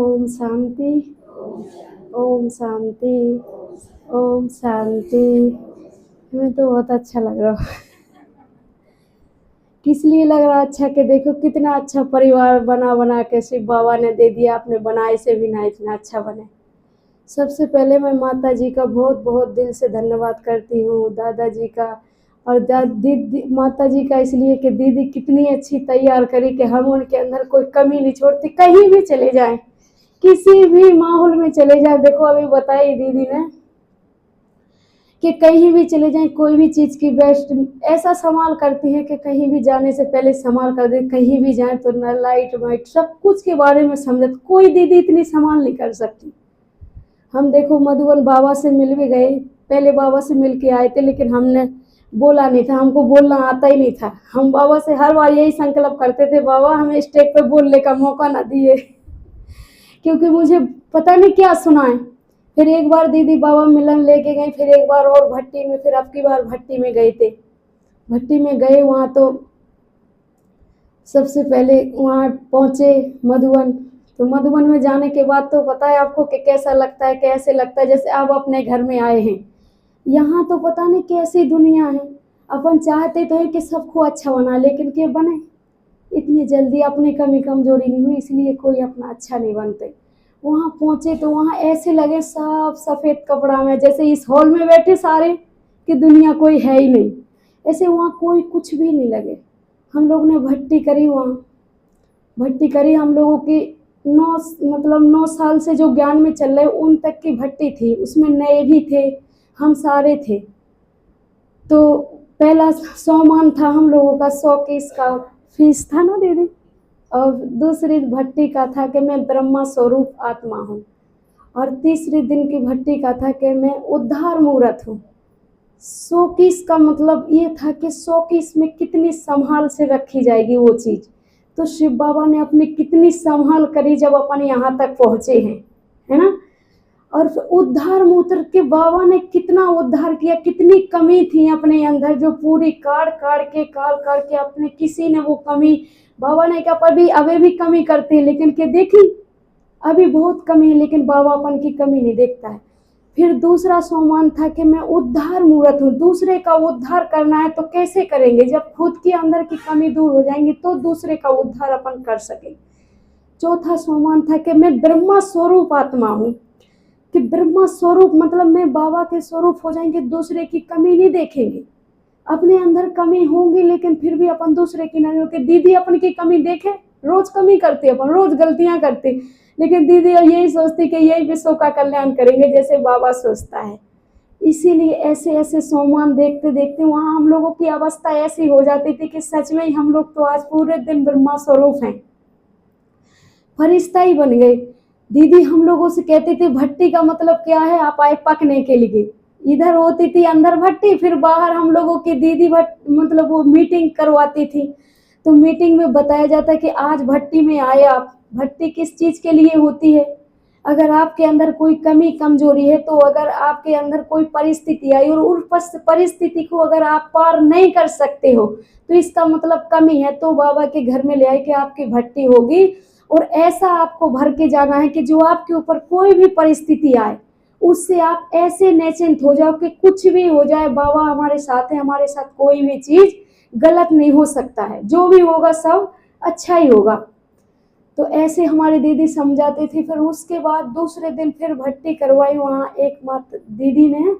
ओम शांति। ओम शांति। ओम शांति। हमें तो बहुत अच्छा लग रहा। किस लिए लग रहा अच्छा कि देखो कितना अच्छा परिवार बना बना के शिव बाबा ने दे दिया, आपने बनाए से भी ना इतना अच्छा बने। सबसे पहले मैं माता जी का बहुत बहुत दिल से धन्यवाद करती हूँ, दादाजी का और दीदी माता जी का, इसलिए कि दीदी कितनी अच्छी तैयार करी कि हम उनके अंदर कोई कमी नहीं छोड़ती। कहीं भी चले जाएं, किसी भी माहौल में चले जाएं, देखो अभी बताई दीदी ने कि कहीं भी चले जाएं, कोई भी चीज़ की बेस्ट ऐसा संभाल करती है कि कहीं भी जाने से पहले संभाल कर दे। कहीं भी जाएं तो न लाइट वाइट सब कुछ के बारे में समझत, कोई दीदी इतनी संभाल नहीं कर सकती। हम देखो मधुबन बाबा से मिल भी गए, पहले बाबा से मिल के आए थे, लेकिन हमने बोला नहीं था, हमको बोलना आता ही नहीं था। हम बाबा से हर बार यही संकल्प करते थे, बाबा हमें स्टेज पे बोलने का मौका ना दिए क्योंकि मुझे पता नहीं क्या सुनाए। फिर एक बार दीदी बाबा मिलन लेके गई, फिर एक बार और भट्टी में, फिर अब की बार भट्टी में गए थे। भट्टी में गए, वहाँ तो सबसे पहले वहाँ पहुँचे मधुबन। तो मधुबन में जाने के बाद तो पता है आपको कि कैसा लगता है, कैसे लगता है जैसे आप अपने घर में आए हैं। यहाँ तो पता नहीं कैसी दुनिया है। अपन चाहते तो है कि सबको अच्छा बना, लेकिन क्या बने, इतनी जल्दी अपनी कमी कमजोरी नहीं हुई, इसलिए कोई अपना अच्छा नहीं बनते। वहाँ पहुँचे तो वहाँ ऐसे लगे सब सफ़ेद कपड़ा में, जैसे इस हॉल में बैठे सारे कि दुनिया कोई है ही नहीं, ऐसे वहाँ कोई कुछ भी नहीं लगे। हम लोग ने भट्टी करी, वहाँ भट्टी करी। हम लोगों की 9 साल से जो ज्ञान में चल रहे उन तक की भट्टी थी, उसमें नए भी थे, हम सारे थे। तो पहला 100 मान था हम लोगों का, 100 की इसका फीस था ना दीदी। और दूसरी भट्टी का था कि मैं ब्रह्मा स्वरूप आत्मा हूँ। और तीसरे दिन की भट्टी का था कि मैं उद्धार मूर्त हूँ। 100 की इसका मतलब ये था कि 100 की इसमें कितनी संभाल से रखी जाएगी वो चीज़। तो शिव बाबा ने अपनी कितनी संभाल करी जब अपन यहाँ तक पहुँचे हैं, है ना। और उद्धार मूत्र के बाबा ने कितना उद्धार किया, कितनी कमी थी अपने अंदर जो पूरी काट के अपने, किसी ने वो कमी, बाबा ने कहा अभी अभी भी कमी करते हैं, लेकिन क्या देखी अभी बहुत कमी है, लेकिन बाबा अपन की कमी नहीं देखता है। फिर दूसरा सोमान था कि मैं उद्धार मूर्त हूँ, दूसरे का उद्धार करना है तो कैसे करेंगे, जब खुद के अंदर की कमी दूर हो जाएंगी तो दूसरे का उद्धार अपन कर सकेंगे। चौथा सोमान था कि मैं ब्रह्मा स्वरूप आत्मा हूँ, कि ब्रह्मा स्वरूप मतलब मैं बाबा के स्वरूप हो जाएंगे, दूसरे की कमी नहीं देखेंगे। अपने अंदर कमी होंगी लेकिन फिर भी अपन दूसरे की नहीं, कि दीदी अपन की कमी देखे, रोज कमी करते, अपन रोज गलतियां करते, लेकिन दीदी यही सोचती कि यही विश्व का कल्याण करेंगे जैसे बाबा सोचता है। इसीलिए ऐसे ऐसे सोमान देखते देखते वहाँ हम लोगों की अवस्था ऐसी हो जाती थी कि सच में ही हम लोग तो आज पूरे दिन ब्रह्मा स्वरूप हैं, फरिश्ता ही बन गए। दीदी हम लोगों से कहती थी भट्टी का मतलब क्या है, आप आए पकने के लिए। इधर होती थी अंदर भट्टी, फिर बाहर हम लोगों की दीदी मतलब वो मीटिंग करवाती थी, तो मीटिंग में बताया जाता कि आज भट्टी में आए आप। भट्टी किस चीज़ के लिए होती है, अगर आपके अंदर कोई कमी कमजोरी है, तो अगर आपके अंदर कोई परिस्थिति आई और उस परिस्थिति को अगर आप पार नहीं कर सकते हो तो इसका मतलब कमी है, तो बाबा के घर में ले आए कि आपकी भट्टी होगी और ऐसा आपको भर के जाना है कि जो आपके ऊपर कोई भी परिस्थिति आए उससे आप ऐसे निश्चिंत हो जाओ कि कुछ भी हो जाए बाबा हमारे साथ है, हमारे साथ कोई भी चीज़ गलत नहीं हो सकता है, जो भी होगा सब अच्छा ही होगा। तो ऐसे हमारी दीदी समझाती थी। फिर उसके बाद दूसरे दिन फिर भट्टी करवाई, वहाँ एक माता दीदी ने,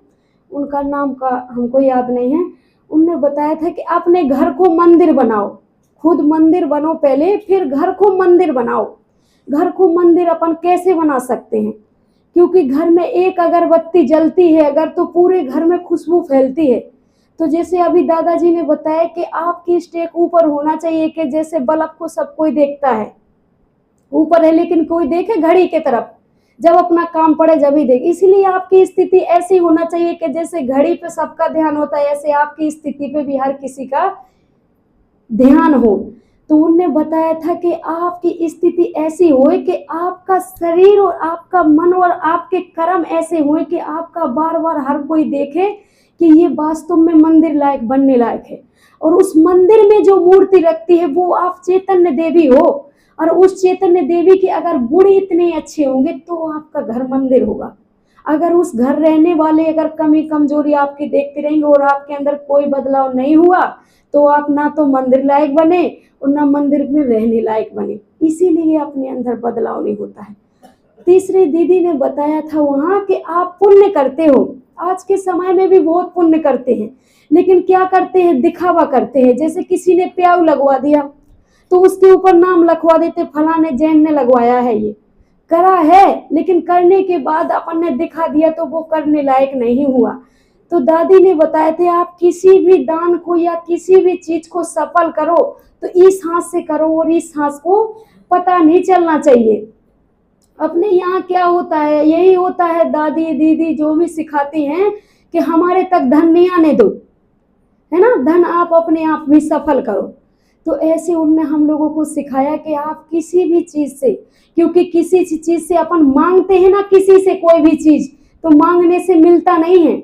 उनका नाम का हमको याद नहीं है, उनने बताया था कि अपने घर को मंदिर बनाओ, खुद मंदिर बनो पहले, फिर घर को मंदिर बनाओ। घर को मंदिर अपन कैसे बना सकते हैं, क्योंकि घर में एक अगरबत्ती जलती है अगर तो पूरे घर में खुशबू फैलती है। तो जैसे अभी दादाजी ने बताया कि आपकी स्टेक ऊपर होना चाहिए, कि जैसे बल्ब को सब कोई देखता है ऊपर है, लेकिन कोई देखे घड़ी के तरफ, जब अपना काम पड़े जब ही देखे। इसलिए आपकी स्थिति ऐसी होना चाहिए कि जैसे घड़ी पे सबका ध्यान होता है, ऐसे आपकी स्थिति पे भी हर किसी का ध्यान हो। तो उनने बताया था कि आपकी स्थिति ऐसी होए कि आपका शरीर और आपका मन और आपके कर्म ऐसे होए कि आपका बार बार हर कोई देखे कि ये वास्तव में मंदिर लायक बनने लायक है। और उस मंदिर में जो मूर्ति रखती है वो आप चैतन्य देवी हो, और उस चैतन्य देवी के अगर गुण इतने अच्छे होंगे तो आपका घर मंदिर होगा। अगर उस घर रहने वाले अगर कमी कमजोरी आपकी देखते रहेंगे और आपके अंदर कोई बदलाव नहीं हुआ तो आप ना तो मंदिर लायक बने और ना मंदिर में रहने लायक बने। इसीलिए अपने अंदर बदलाव नहीं होता है। तीसरे दीदी ने बताया था वहां कि आप पुण्य करते हो, आज के समय में भी बहुत पुण्य करते हैं, लेकिन क्या करते हैं, दिखावा करते हैं। जैसे किसी ने प्याऊ लगवा दिया तो उसके ऊपर नाम लिखवा देते, फलाने जैन ने लगवाया है, ये करा है, लेकिन करने के बाद अपन ने दिखा दिया तो वो करने लायक नहीं हुआ। तो दादी ने बताए थे आप किसी भी दान को या किसी भी चीज को सफल करो तो इस हाथ से करो और इस हाथ को पता नहीं चलना चाहिए। अपने यहाँ क्या होता है, यही होता है, दादी दीदी जो भी सिखाती हैं कि हमारे तक धन नहीं आने दो, है ना, धन आप अपने आप भी सफल करो। तो ऐसे उनने हम लोगों को सिखाया कि आप किसी भी चीज से, क्योंकि किसी चीज से अपन मांगते हैं ना, किसी से कोई भी चीज, तो मांगने से मिलता नहीं है।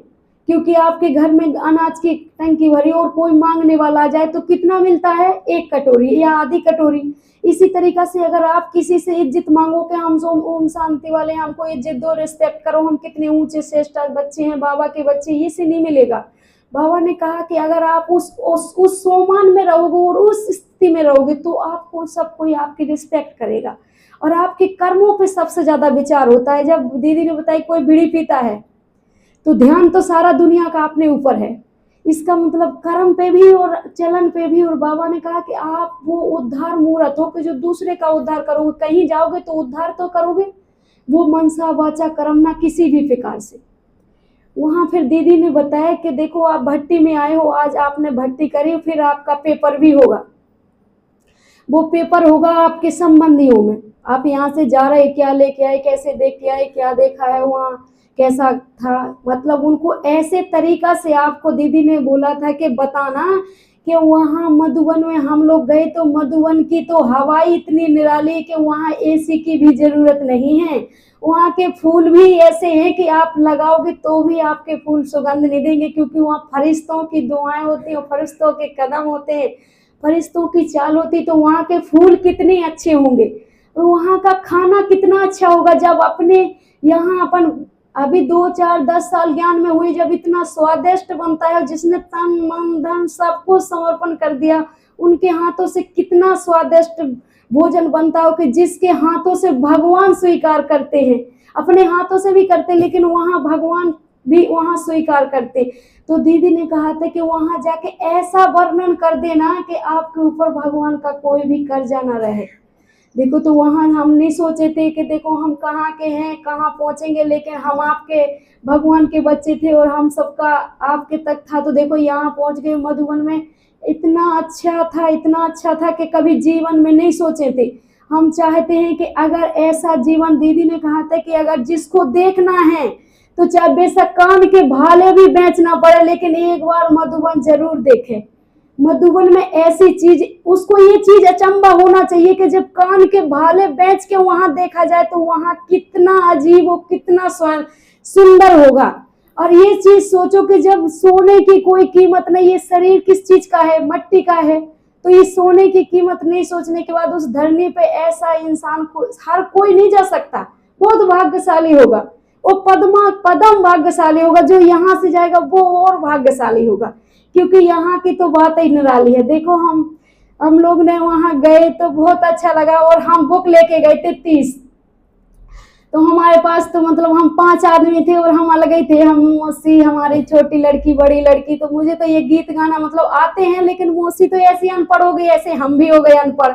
क्योंकि आपके घर में अनाज की टंकी भरी और कोई मांगने वाला आ जाए तो कितना मिलता है, एक कटोरी या आधी कटोरी। इसी तरीका से अगर आप किसी से इज्जत मांगो कि हम ओम शांति वाले, हमको इज्जत दो, रिस्पेक्ट करो, हम कितने ऊंचे श्रेष्ठ बच्चे हैं, बाबा के बच्चे, ये से नहीं मिलेगा। बाबा ने कहा कि अगर आप उस सोमान में रहोगे और उस स्थिति में रहोगे तो आपको सब कोई आपकी रिस्पेक्ट करेगा और आपके कर्मों पे सबसे ज्यादा विचार होता है। जब दीदी ने बताई कोई बीड़ी पीता है तो ध्यान तो सारा दुनिया का अपने ऊपर है, इसका मतलब कर्म पे भी और चलन पे भी। और बाबा ने कहा कि आप वो उद्धार मूर्त हो कि जो दूसरे का उद्धार करोगे, कहीं जाओगे तो उद्धार तो करोगे, वो मनसा वाचा कर्म ना किसी भी प्रकार से। वहां फिर दीदी ने बताया कि देखो आप भट्टी में आए हो, आज आपने भट्टी करी, फिर आपका पेपर भी होगा, वो पेपर होगा आपके संबंधियों में। आप यहाँ से जा रहे, क्या लेके आए, कैसे देख के आए, क्या देखा है वहाँ, कैसा था, मतलब उनको ऐसे तरीका से आपको दीदी ने बोला था कि बताना कि वहाँ मधुबन में हम लोग गए तो मधुबन की तो हवा इतनी निराली कि वहाँ एसी की भी जरूरत नहीं है। वहाँ के फूल भी ऐसे हैं कि आप लगाओगे तो भी आपके फूल सुगंध नहीं देंगे, क्योंकि वहाँ फरिश्तों की दुआएं होती हैं, फरिश्तों के कदम होते हैं, फरिश्तों की चाल होती। तो वहाँ के फूल कितने अच्छे होंगे और वहाँ का खाना कितना अच्छा होगा। जब अपने यहाँ अपन अभी 2 4 10 साल ज्ञान में हुए, जब इतना स्वादिष्ट बनता है, जिसने तन मन धन सब कुछ समर्पण कर दिया, उनके हाथों से कितना स्वादिष्ट भोजन बनता हो कि जिसके हाथों से भगवान स्वीकार करते हैं। अपने हाथों से भी करते लेकिन वहाँ भगवान भी वहाँ स्वीकार करते। तो दीदी ने कहा था कि वहाँ जाके ऐसा वर्णन कर देना कि आपके ऊपर भगवान का कोई भी कर्जा ना रहे। देखो तो वहाँ हम नहीं सोचे थे कि देखो हम कहाँ के हैं, कहाँ पहुँचेंगे, लेकिन हम आपके भगवान के बच्चे थे और हम सबका आपके तक था। तो देखो यहाँ पहुँच गए मधुबन में, इतना अच्छा था कि कभी जीवन में नहीं सोचे थे। हम चाहते हैं कि अगर ऐसा जीवन, दीदी ने कहा था कि अगर जिसको देखना है तो चाहे बेशक कान के भाले भी बेचना पड़े, लेकिन एक बार मधुबन जरूर देखे। मधुबन में ऐसी चीज, उसको ये चीज अचंबा होना चाहिए कि जब कान के भाले बेच के वहां देखा जाए तो वहां कितना अजीब हो, कितना सुंदर होगा। और ये चीज सोचो कि जब सोने की कोई कीमत नहीं, ये शरीर किस चीज का है, मट्टी का है, तो ये सोने की कीमत नहीं सोचने के बाद उस धरनी पे ऐसा इंसान को हर कोई नहीं जा सकता, बहुत भाग्यशाली होगा। वो पदम भाग्यशाली होगा, जो यहाँ से जाएगा वो और भाग्यशाली होगा, क्योंकि यहाँ की तो बात ही निराली है। देखो हम लोग ने वहां गए तो बहुत अच्छा लगा और हम बुक लेके गए थे 30। तो हमारे पास तो मतलब हम 5 आदमी थे और हम अलग ही थे, हम मौसी, हमारी छोटी लड़की, बड़ी लड़की। तो मुझे तो ये गीत गाना मतलब आते हैं, लेकिन मौसी तो ऐसी अनपढ़ हो गई, ऐसे हम भी हो गए अनपढ़।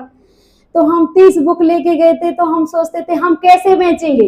तो हम 30 बुक लेके गए थे। तो हम सोचते थे हम कैसे बेचेंगे।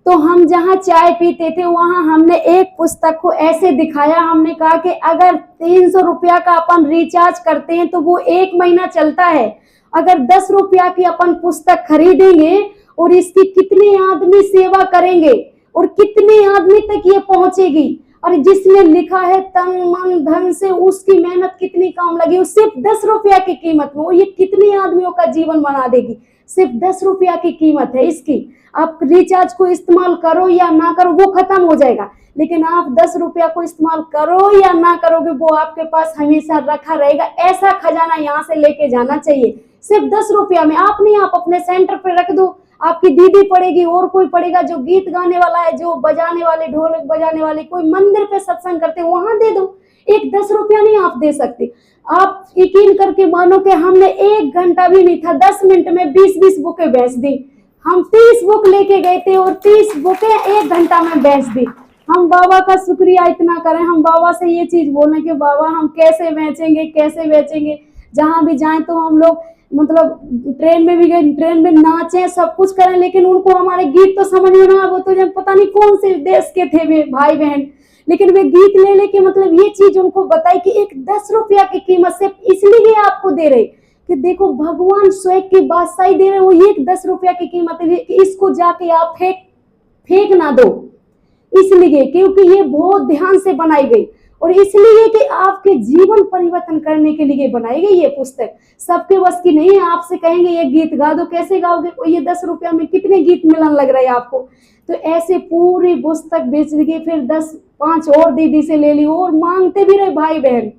तो हम जहाँ चाय पीते थे वहां हमने एक पुस्तक को ऐसे दिखाया, हमने कहा कि अगर 300 रुपया का अपन रिचार्ज करते हैं तो वो 1 महीना चलता है। अगर 10 रुपया की अपन पुस्तक खरीदेंगे और इसकी कितने आदमी सेवा करेंगे और कितने आदमी तक ये पहुंचेगी, और जिसने लिखा है तन मन धन से, उसकी मेहनत कितनी काम लगी, सिर्फ 10 रुपया की कीमत में वो ये कितने आदमियों का जीवन बना देगी। सिर्फ 10 रुपया की कीमत है इसकी। आप रिचार्ज को इस्तेमाल करो या ना करो वो खत्म हो जाएगा, लेकिन आप 10 रुपया को इस्तेमाल करो या ना करोगे वो आपके पास हमेशा रखा रहेगा। ऐसा खजाना यहाँ से लेके जाना चाहिए। सिर्फ 10 रुपया में। आप नहीं, आप अपने सेंटर पे रख दो, आपकी दीदी पढ़ेगी और कोई पढ़ेगा, जो गीत गाने वाला है, जो बजाने वाले, ढोलक बजाने वाले, कोई मंदिर पे सत्संग करते हैं, वहां दे दो। एक 10 रुपया नहीं आप दे सकते। आप यकीन करके मानो कि हमने 1 घंटा भी नहीं था, 10 मिनट में 20-20 बुकें बेच दी। हम 30 बुक लेके गए थे और 30 बुकें 1 घंटा में बेच दी। हम बाबा का शुक्रिया इतना करें, हम बाबा से ये चीज बोलें कि बाबा हम कैसे बेचेंगे, कैसे बेचेंगे। जहां भी जाएं तो हम लोग मतलब ट्रेन में भी गए, ट्रेन में नाचे, सब कुछ करें, लेकिन उनको हमारे गीत तो समझ में ना, वो तो जब पता नहीं कौन से देश के थे वे भाई बहन, लेकिन वे गीत ले लेके मतलब ये चीज उनको बताई कि एक 10 रुपया की कीमत से इसलिए आपको दे रहे कि देखो भगवान स्वयं की बादशाही दे रहे, वो एक 10 रुपया की कीमत है कि इसको जाके आप फेंक ना दो, इसलिए क्योंकि ये बहुत ध्यान से बनाई गई और इसलिए कि आपके जीवन परिवर्तन करने के लिए बनाई गई ये पुस्तक। सबके बस की नहीं है। आपसे कहेंगे ये गीत गा दो, कैसे गाओगे? ये 10 रुपया में कितने गीत मिलन लग रहे हैं आपको? तो ऐसे पूरी पुस्तक बेच दी, फिर 10-5 और दीदी से ले ली और मांगते भी रहे भाई बहन,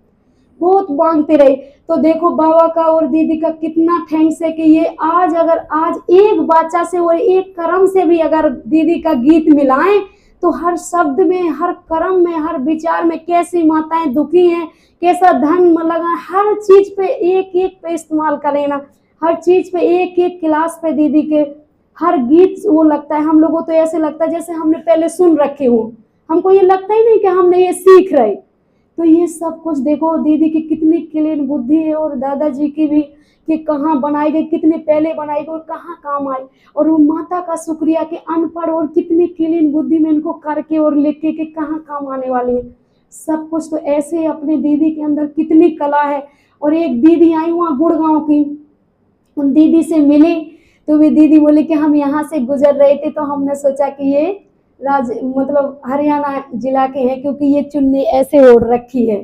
बहुत मांगते रहे। तो देखो बाबा का और दीदी का कितना थैंक्स है कि ये आज अगर आज एक बाचा से और एक कर्म से भी अगर दीदी का गीत मिलाएं तो हर शब्द में, हर कर्म में, हर विचार में कैसी माताएं दुखी हैं, कैसा धन लगा, हर चीज पे एक एक पे इस्तेमाल करें ना, हर चीज पे एक एक क्लास पे दीदी के हर गीत वो लगता है। हम लोगों तो ऐसे लगता है जैसे हमने पहले सुन रखे हो, हमको ये लगता ही नहीं कि हमने ये सीख रहे। तो ये सब कुछ देखो दीदी की कितनी क्लीन बुद्धि है और दादाजी की भी, कि कहाँ बनाई गई, कितने पहले बनाई गई और कहाँ काम आई। और वो माता का शुक्रिया कि अनपढ़ और कितनी क्लीन बुद्धि में इनको करके और लिख के कहाँ काम आने वाली है सब कुछ। तो ऐसे अपने दीदी के अंदर कितनी कला है। और एक दीदी आई वहाँ गुड़गांव की, उन दीदी से मिली तो वे दीदी बोले कि हम यहाँ से गुजर रहे थे तो हमने सोचा कि ये मतलब हरियाणा जिला के हैं, क्योंकि ये चुन्नी ऐसे ओढ़ रखी है।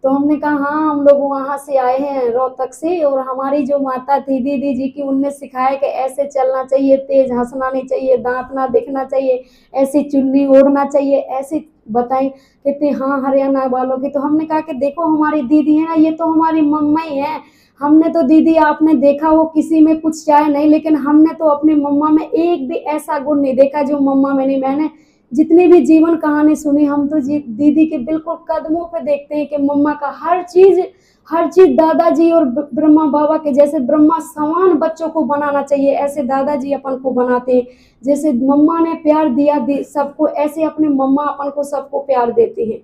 तो हमने कहा हाँ हम लोग वहाँ से आए हैं रोहतक से, और हमारी जो माता थी दीदी जी की, उनने सिखाया कि ऐसे चलना चाहिए, तेज हंसना नहीं चाहिए, दांत ना दिखना चाहिए, ऐसी चुन्नी ओढ़ना चाहिए, ऐसे बताई। कहते हाँ हरियाणा वालों की। तो हमने कहा कि देखो हमारी दीदी है ना, ये तो हमारी मम्मा ही है। हमने तो दीदी आपने देखा हो किसी में कुछ चाहे नहीं, लेकिन हमने तो अपनी मम्मा में एक भी ऐसा गुण नहीं देखा जो मम्मा में नहीं। मैंने जितनी भी जीवन कहानी सुनी, हम तो दीदी के बिल्कुल कदमों पे देखते हैं कि मम्मा का हर चीज दादाजी और ब्रह्मा बाबा के जैसे ब्रह्मा समान बच्चों को बनाना चाहिए, ऐसे दादाजी अपन को बनाते हैं। जैसे मम्मा ने प्यार दिया सबको, ऐसे अपने मम्मा अपन को सबको प्यार देते हैं।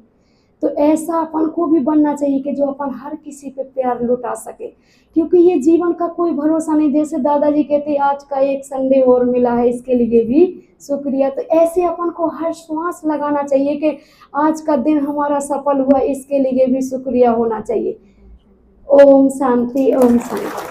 तो ऐसा अपन को भी बनना चाहिए कि जो अपन हर किसी पे प्यार लुटा सके, क्योंकि ये जीवन का कोई भरोसा नहीं। जैसे दादाजी कहते आज का एक संडे और मिला है, इसके लिए भी शुक्रिया। तो ऐसे अपन को हर श्वास लगाना चाहिए कि आज का दिन हमारा सफल हुआ, इसके लिए भी शुक्रिया होना चाहिए। ओम शांति, ओम शांति।